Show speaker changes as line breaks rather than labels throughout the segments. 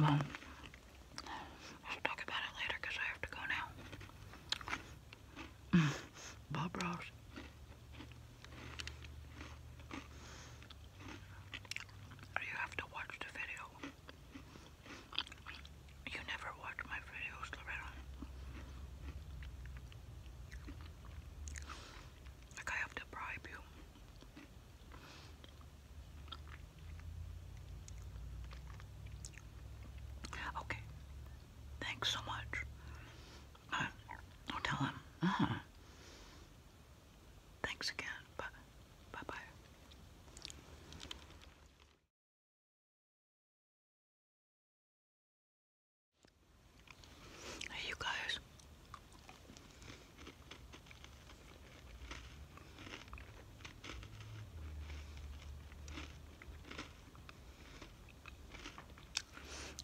Well, I'll talk about it later because I have to go now. Bob Ross. You have to watch the video. You never watch my videos, Loretta. Like I have to bribe you. Okay. Thanks so much. I'll tell him. Thanks again. Bye-bye. Hey, you guys.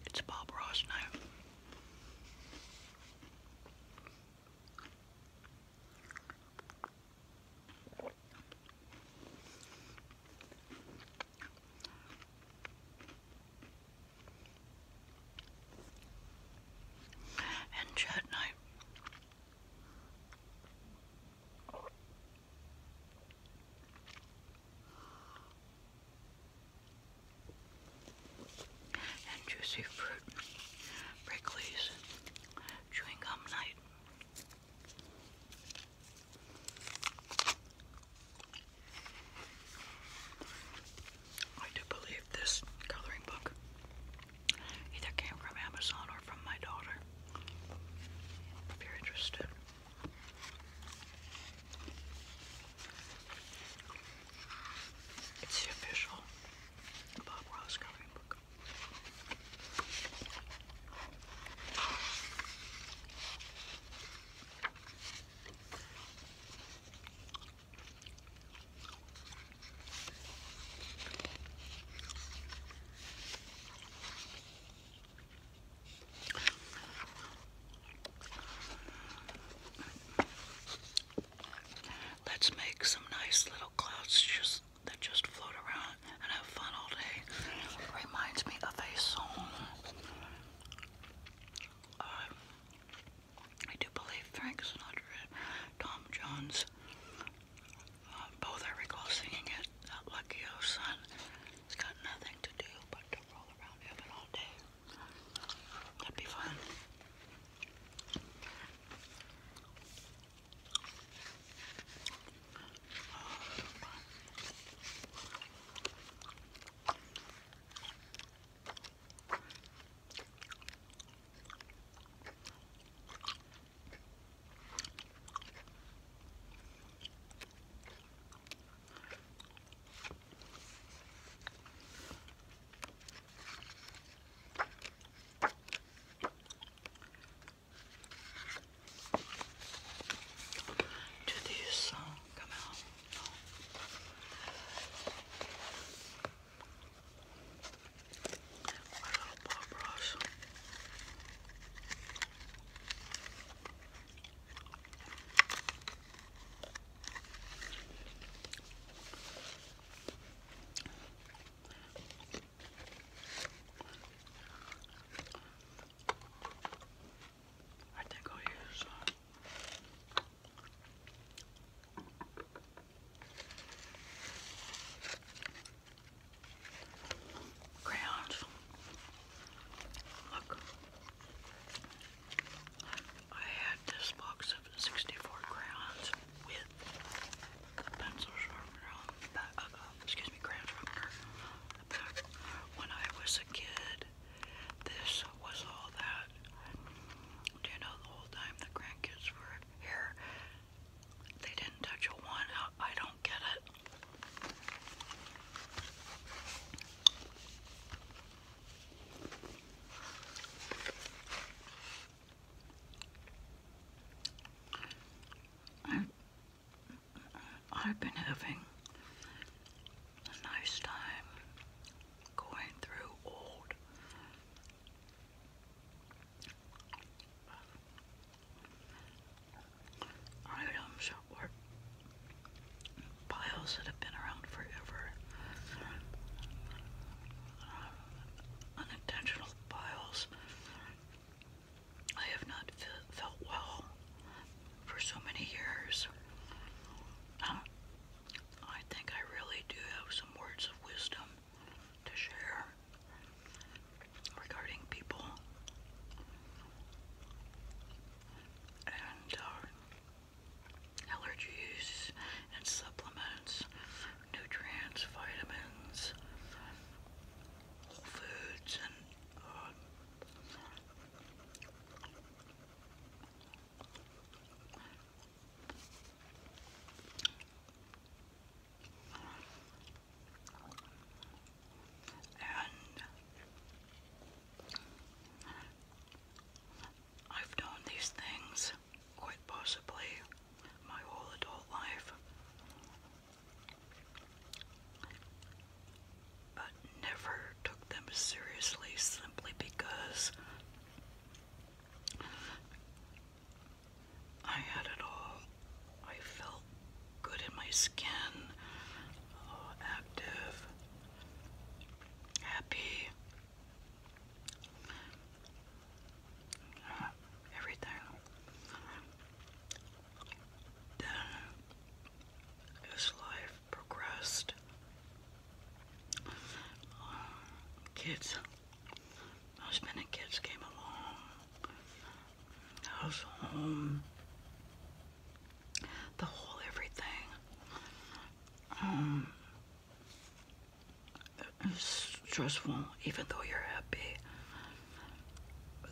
It's Bob Ross night. And chat night. And juicy fruit. Wrigley's. Chewing gum night. I do believe this coloring book either came from Amazon or from my daughter. If you're interested. It's the official Bob Ross coloring book. Let's make some nice little clouds that just float around and have fun all day. Reminds me of a song. I do believe Frank Sinatra and Tom Jones both I recall singing it. That lucky old son has got nothing to do but to roll around heaven all day. That'd be fun. Do these come out? My little Bob Ross. I think I'll use crayons. Look, I had this box of 64 crayons with pencil sharpener on the back, crayon sharpener on the back. When I was a kid, this was all that. Do you know the whole time the grandkids were here, they didn't touch a one? I don't get it. I've been having a nice time going through old items or piles that have been around forever. Unintentional piles husband and kids came along. House, home, the whole everything. It's stressful, even though you're happy.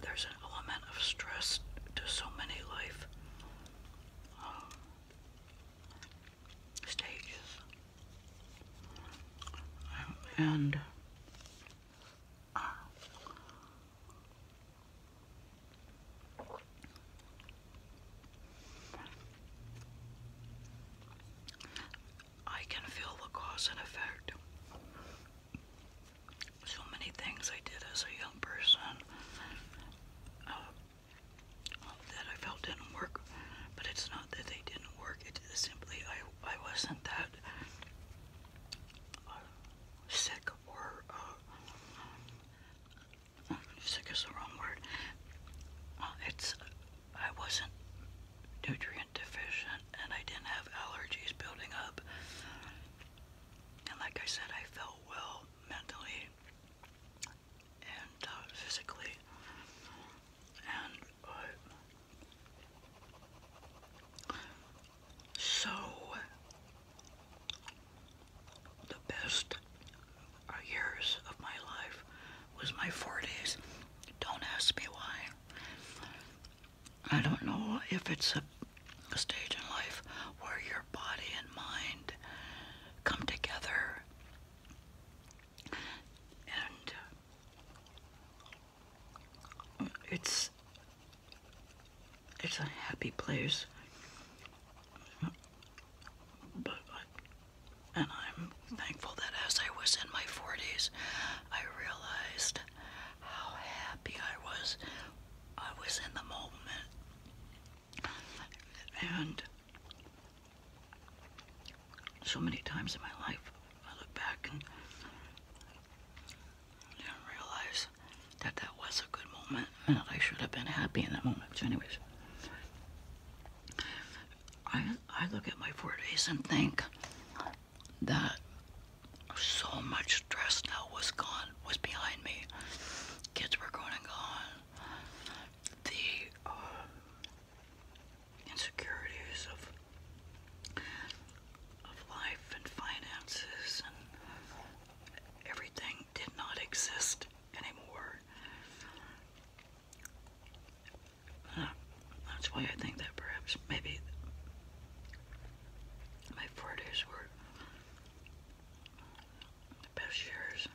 There's an element of stress to so many life stages. And I can feel the cause and effect. So many things I did as a young person that I felt didn't work, but it's not that they didn't work. It's simply I wasn't that sick, or sick is the wrong word. I wasn't nutrient deficient, and I didn't have allergies building up. And like I said, I felt well mentally and physically. And so the best years of my life was my 40s. Don't ask me why. I don't know if it's a stage in life where your body and mind come together, and it's a happy place. And I'm thankful that as I was in my 40s, I realized how happy I was. I was in the moment. And so many times in my life, I look back and realize that that was a good moment, and that I should have been happy in that moment. So anyways, I look at my 40s and think that so much stress now was gone, was behind me. Kids were grown and gone. The insecurities of life and finances and everything did not exist anymore. That's why I think that perhaps maybe my 40s were the best years.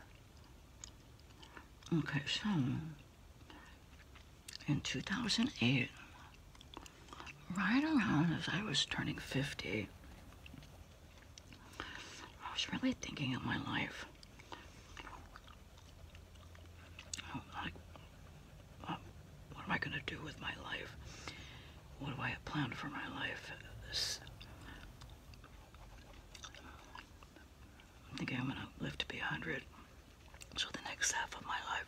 Okay, so in 2008, right around as I was turning 50, I was really thinking of my life. Like, what am I going to do with my life? What do I have planned for my life? I'm thinking I'm going to live to be 100. So the next half of my life,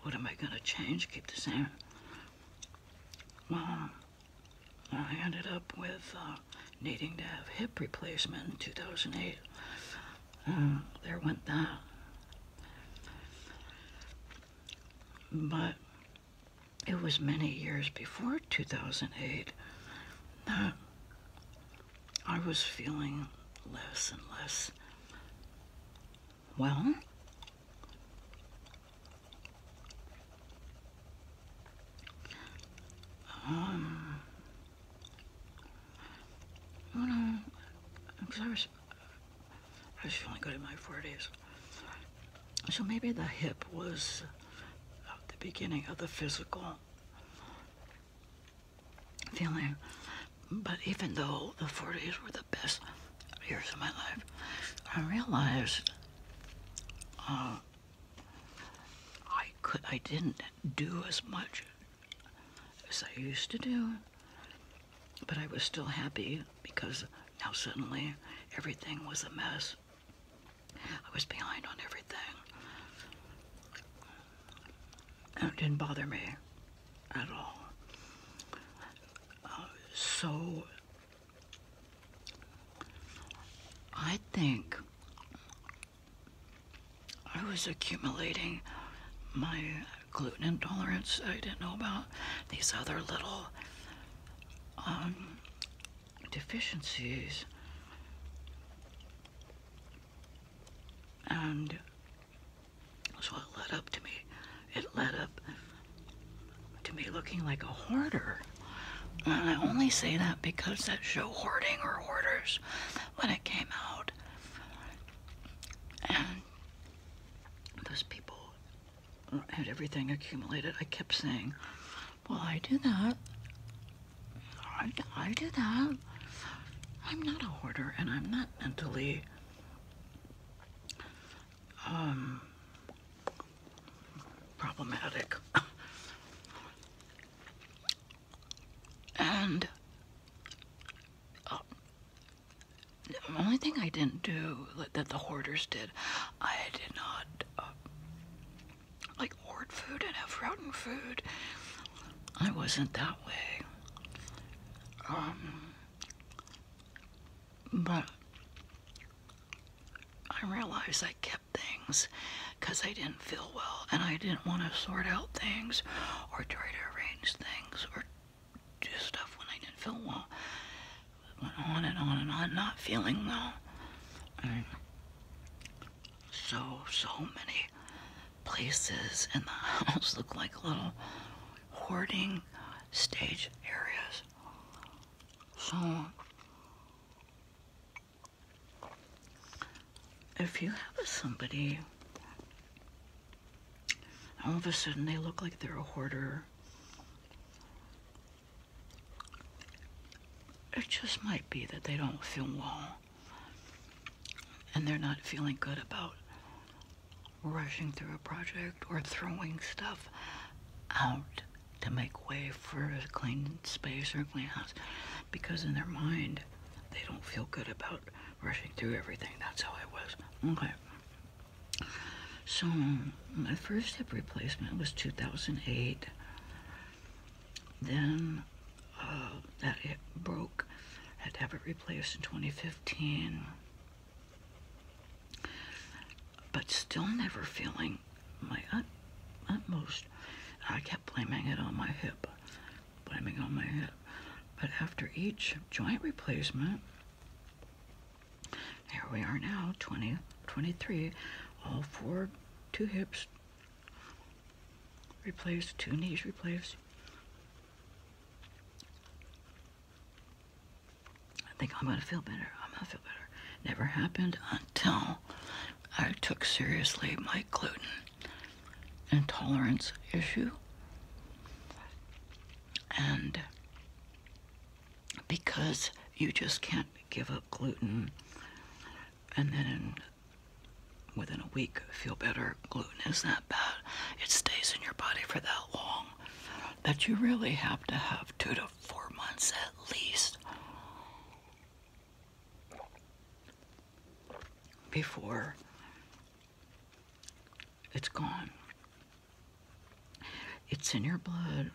what am I going to change? Keep the same? Well, I ended up with needing to have hip replacement in 2008. There went that. But it was many years before 2008 that I was feeling less and less well. You know, because I was feeling good in my 40s. So maybe the hip was the beginning of the physical feeling. But even though the 40s were the best years of my life, I realized I didn't do as much as I used to do, but I was still happy because now suddenly everything was a mess. I was behind on everything. And it didn't bother me at all. So I think was accumulating my gluten intolerance I didn't know about, these other little deficiencies. And so it led up to me. It led up to me looking like a hoarder. And I only say that because that show Hoarding or Hoarders, when it came out, and those people had everything accumulated, I kept saying, well, I do that. I do that. I'm not a hoarder, and I'm not mentally problematic. And the only thing I didn't do that the hoarders did, I did not like hoard food and have rotten food. I wasn't that way. But I realized I kept things because I didn't feel well, and I didn't want to sort out things or try to arrange things or do stuff when I didn't feel well. It went on and on and on, not feeling well. And so many places in the house look like little hoarding stage areas. So if you have somebody, all of a sudden they look like they're a hoarder, it just might be that they don't feel well and they're not feeling good about rushing through a project or throwing stuff out to make way for a clean space or a clean house, because in their mind they don't feel good about rushing through everything. That's how I was. Okay. So my first hip replacement was 2008. Then that hip broke. Had to have it replaced in 2015. But still never feeling my utmost. I kept blaming it on my hip. But after each joint replacement, here we are now, 2023, all four, 2 hips replaced, 2 knees replaced. I think I'm gonna feel better. Never happened until I took seriously my gluten intolerance issue. And because you just can't give up gluten and then within a week feel better, gluten is that bad. It stays in your body for that long that you really have to have 2 to 4 months at least before it's gone. It's in your blood.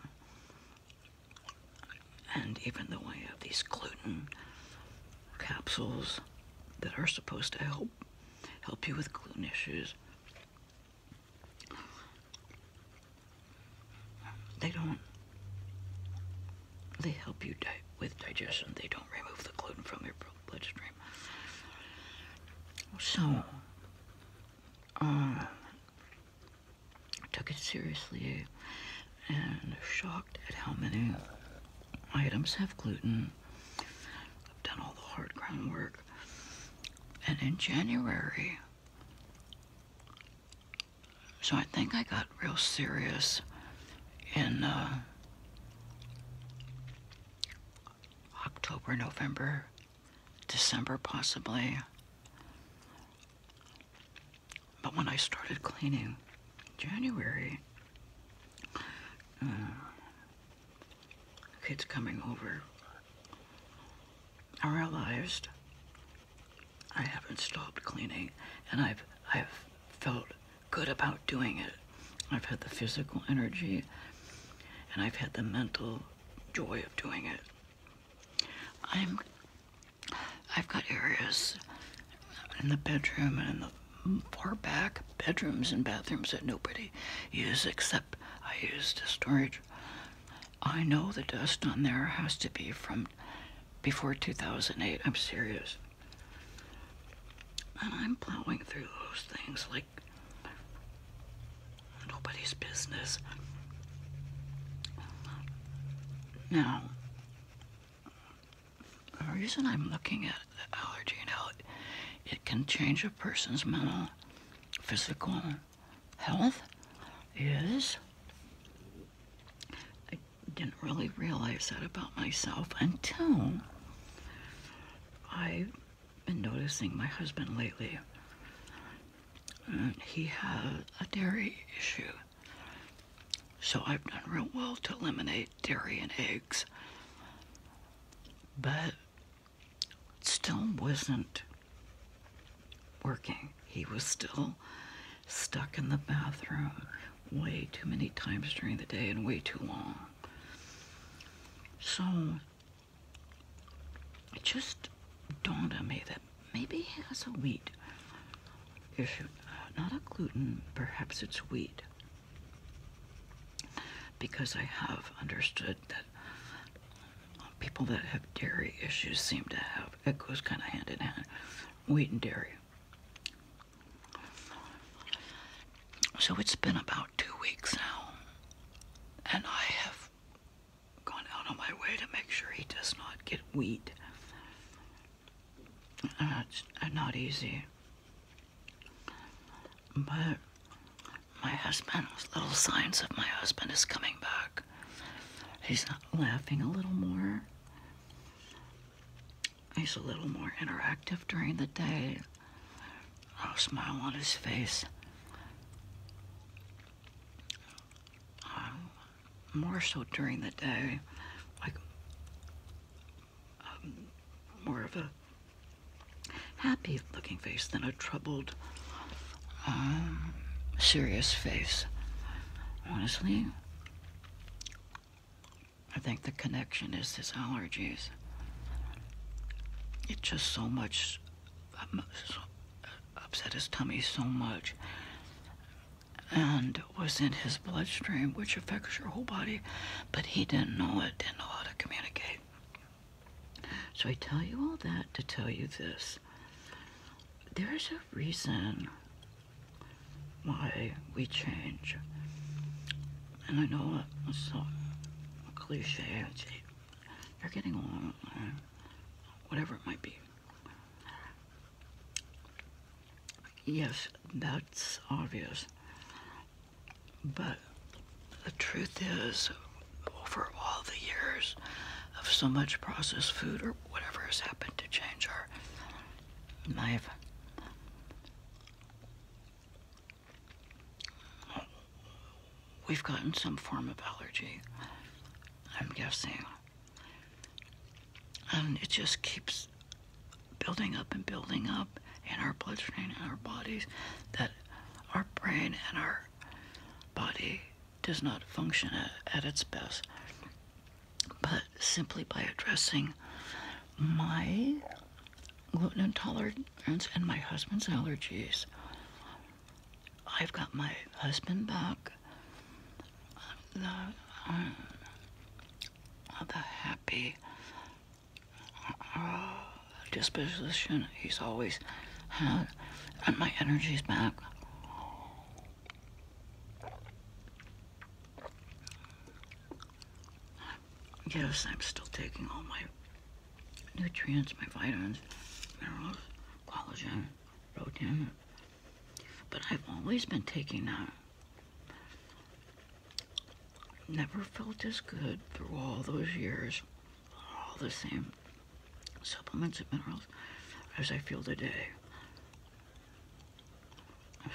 And even though I have these gluten capsules that are supposed to help you with gluten issues, they help you with digestion. They don't remove the gluten from your bloodstream. So, I took it seriously and shocked at how many items have gluten. I've done all the hard groundwork. And in January, so I think I got real serious in October, November, December possibly. But when I started cleaning January, kids coming over, I realized I haven't stopped cleaning, and I've felt good about doing it. I've had the physical energy, and I've had the mental joy of doing it. I've got areas in the bedroom and in far back bedrooms and bathrooms that nobody uses except I used as storage. I know the dust on there has to be from before 2008. I'm serious. And I'm plowing through those things like nobody's business. Now, the reason I'm looking at the allergy and how it can change a person's mental, physical health is I didn't really realize that about myself until I've been noticing my husband lately. And he had a dairy issue. So I've done real well to eliminate dairy and eggs. But it still wasn't working. He was still stuck in the bathroom way too many times during the day and way too long. So it just dawned on me that maybe he has a wheat issue. Not a gluten, perhaps it's wheat. Because I have understood that people that have dairy issues seem to have, it goes kind of hand in hand, wheat and dairy. So it's been about 2 weeks now, and I have gone out of my way to make sure he does not get wheat. And it's not easy. But my husband, little signs of my husband is coming back. He's laughing a little more. He's a little more interactive during the day. A smile on his face. More so during the day, like more of a happy looking face than a troubled, serious face. Honestly, I think the connection is his allergies. It just so much upset his tummy so much, and was in his bloodstream, which affects your whole body, but he didn't know it, didn't know how to communicate. So I tell you all that to tell you this. There's a reason why we change. And I know it's so cliche, you're getting along, whatever it might be. Yes, that's obvious. But the truth is, over all the years of so much processed food or whatever has happened to change our life, we've gotten some form of allergy, I'm guessing. And it just keeps building up and building up in our bloodstream and our bodies, that our brain and our body does not function at its best. But simply by addressing my gluten intolerance and my husband's allergies, I've got my husband back. The happy disposition he's always had, and my energy's back. Yes, I'm still taking all my nutrients, my vitamins, minerals, collagen, protein, but I've always been taking that. Never felt as good through all those years, all the same supplements and minerals as I feel today.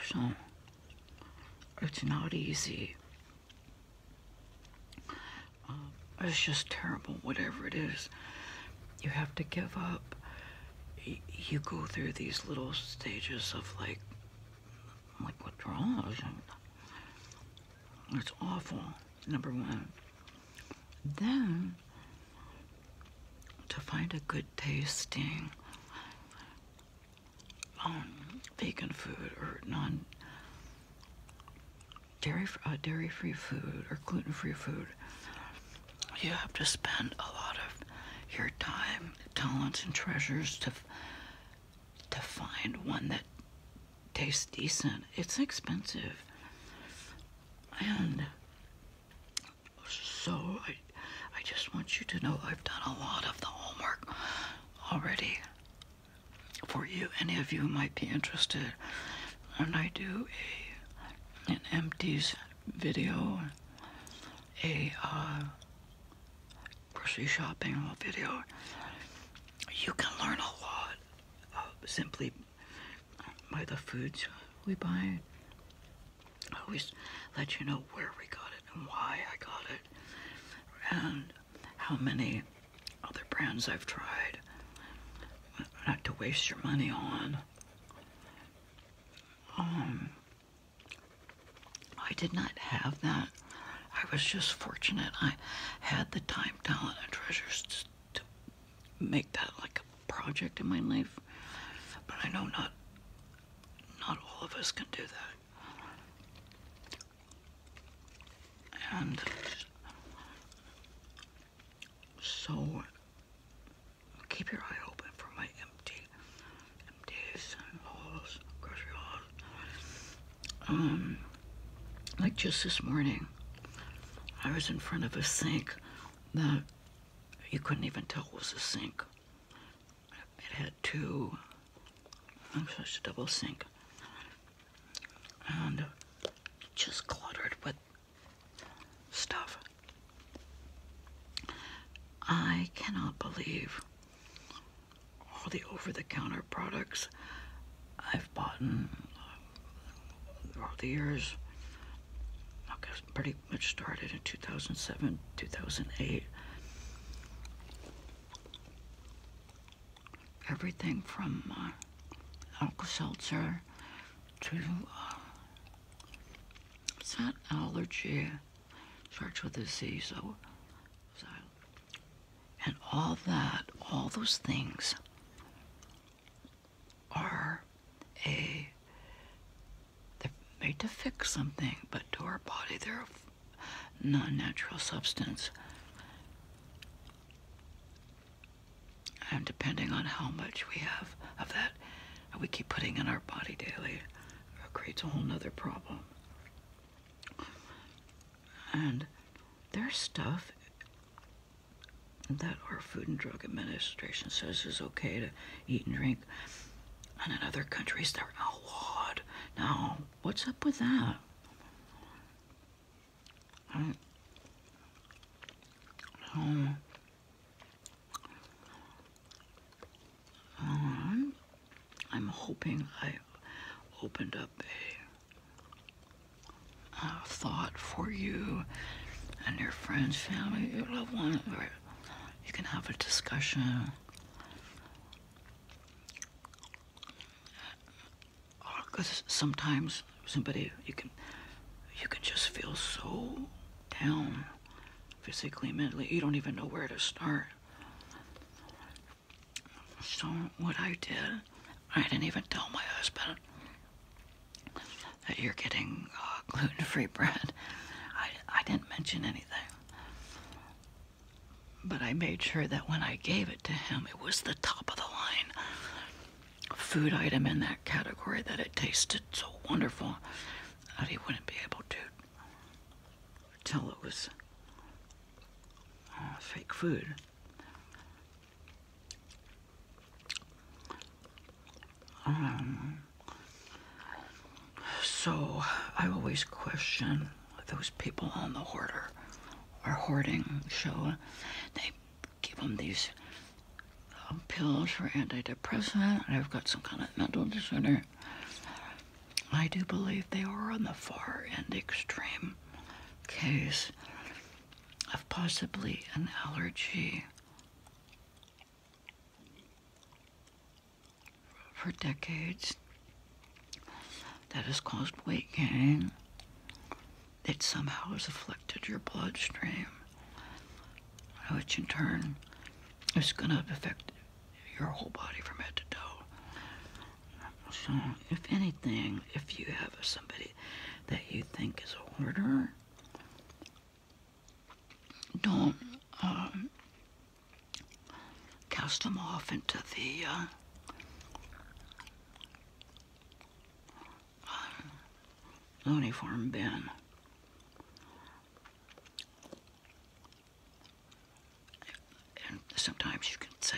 So, it's not easy. It's just terrible, whatever it is. You have to give up. You go through these little stages of like withdrawals, and it's awful, number one. Then, to find a good tasting vegan food or dairy-free food or gluten-free food, you have to spend a lot of your time, talents, and treasures to find one that tastes decent. It's expensive. And so I just want you to know I've done a lot of the homework already for you. Any of you might be interested. And I do an empties video, a grocery shopping video. You can learn a lot simply by the foods we buy. I always let you know where we got it and why I got it and how many other brands I've tried not to waste your money on. I did not have that. I was just fortunate. I had the time, talent, and treasures to make that like a project in my life. But I know not all of us can do that. And so keep your eye open for my empties and hauls, grocery hauls. Like just this morning, I was in front of a sink that you couldn't even tell was a sink. It had two, such a double sink, and just cluttered with stuff. I cannot believe all the over-the-counter products I've bought over the years. I guess pretty much started in 2007, 2008. Everything from Alka-Seltzer to what's that? Allergy. Starts with a Z, so and all that, all those things are they're made to fix something, but to our body they're a non-natural substance. And depending on how much we have of that we keep putting in our body daily, it creates a whole nother problem. And there's stuff that our Food and Drug Administration says is okay to eat and drink, and in other countries they're outlawed. Now, what's up with that? I'm hoping I opened up a thought for you and your friends, family, your loved one, where you can have a discussion. Because sometimes somebody you can just feel so down physically, mentally, you don't even know where to start. So what I did, I didn't even tell my husband that you're getting gluten-free bread. I didn't mention anything. But I made sure that when I gave it to him, it was the top of the line food item in that category, that it tasted so wonderful that he wouldn't be able to tell it was fake food. So I always question those people on the hoarding show. They give them these pills for antidepressant, and I've got some kind of mental disorder. I do believe they are on the far end extreme case of possibly an allergy. For decades, that has caused weight gain. It somehow has affected your bloodstream, which in turn is going to affect your whole body from head to toe. So, if anything, if you have somebody that you think is a hoarder, don't cast them off into the uniform bin. And sometimes you can say,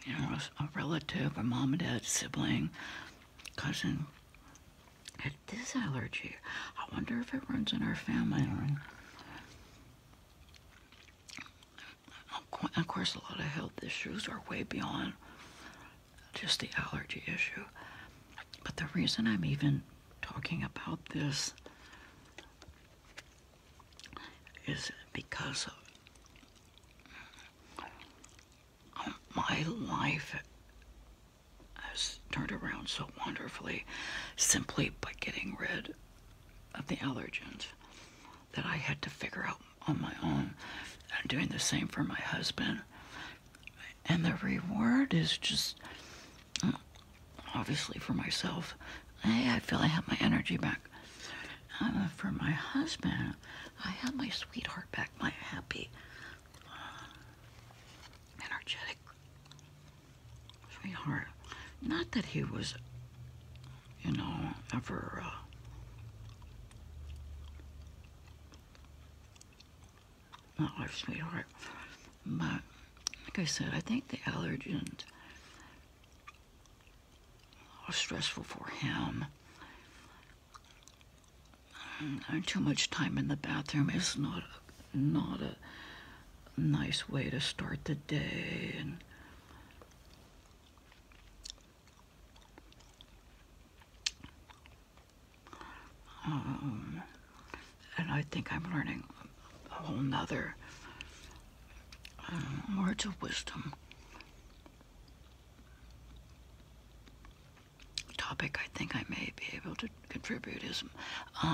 you know, a relative, a mom and dad, sibling, cousin, had this allergy. I wonder if it runs in our family. Of course, a lot of health issues are way beyond just the allergy issue. But the reason I'm even talking about this is because my life has turned around so wonderfully simply by getting rid of the allergens that I had to figure out on my own. I'm doing the same for my husband. And the reward is just, obviously for myself, hey, I feel I have my energy back. For my husband, I have my sweetheart back, my happy, energetic sweetheart. Not that he was, you know, ever not my sweetheart, but like I said, I think the allergens are stressful for him. And too much time in the bathroom is not a nice way to start the day. And I think I'm learning a whole nother words of wisdom topic I think I may be able to contribute is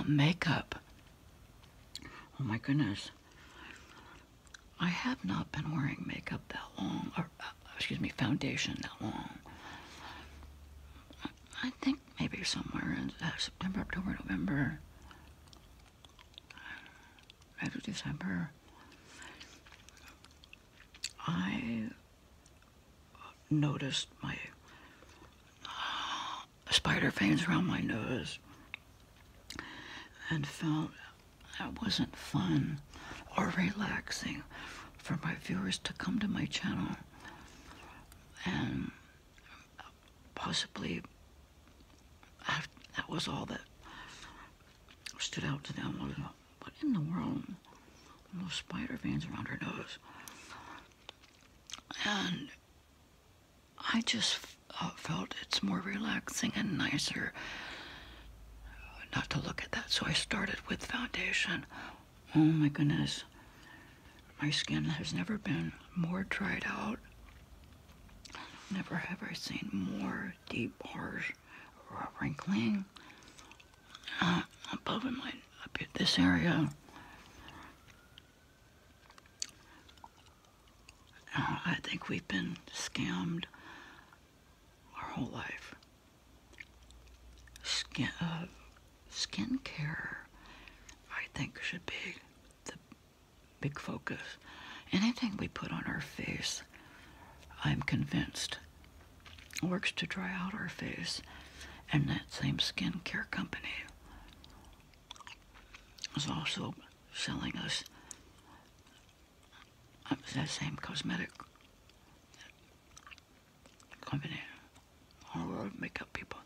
makeup. Oh my goodness. I have not been wearing makeup that long, or foundation that long. I think maybe somewhere in September, October, November, maybe December. I noticed my spider veins around my nose and felt it wasn't fun or relaxing for my viewers to come to my channel and possibly that was all that stood out to them was, what in the world, those spider veins around her nose. And I just felt it's more relaxing and nicer not to look at that. So I started with foundation. Oh my goodness. My skin has never been more dried out. Never have I seen more deep pores or wrinkling above in up in this area. I think we've been scammed our whole life. Skincare, I think, should be the big focus. Anything we put on our face, I'm convinced, works to dry out our face. And that same skincare company is also selling us that same cosmetic company, or makeup people,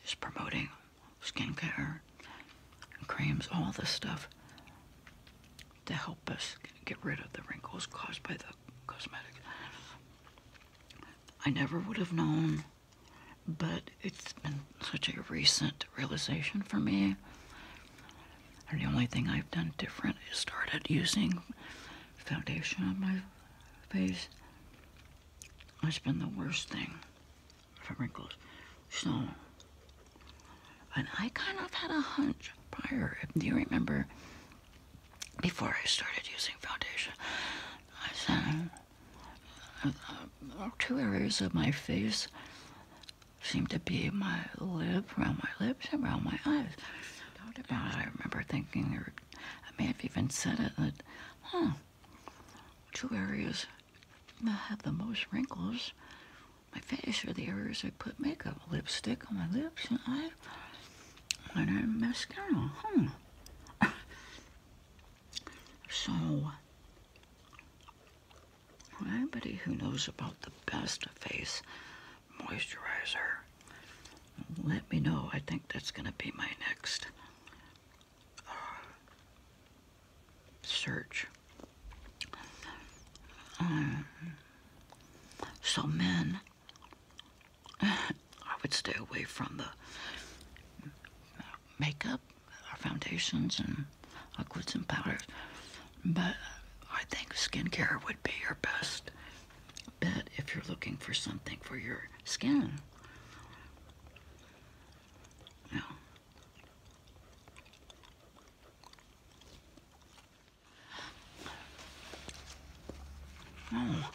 is promoting skincare and creams, all this stuff to help us get rid of the wrinkles caused by the cosmetics. I never would have known, but it's been such a recent realization for me. And the only thing I've done different is started using foundation on my face. It's been the worst thing for wrinkles. So, and I kind of had a hunch prior. Do you remember, before I started using foundation, I said, two areas of my face seemed to be my lip, around my lips, and around my eyes. Talked about it. I remember thinking, or I may have even said it, that, two areas that have the most wrinkles, my face, are the areas I put makeup, lipstick on my lips and eyes, and mascara. So, anybody who knows about the best face moisturizer, let me know. I think that's going to be my next search. So men, I would stay away from the makeup, foundations, and liquids and powders. But I think skincare would be your best bet if you're looking for something for your skin. Yeah. Oh.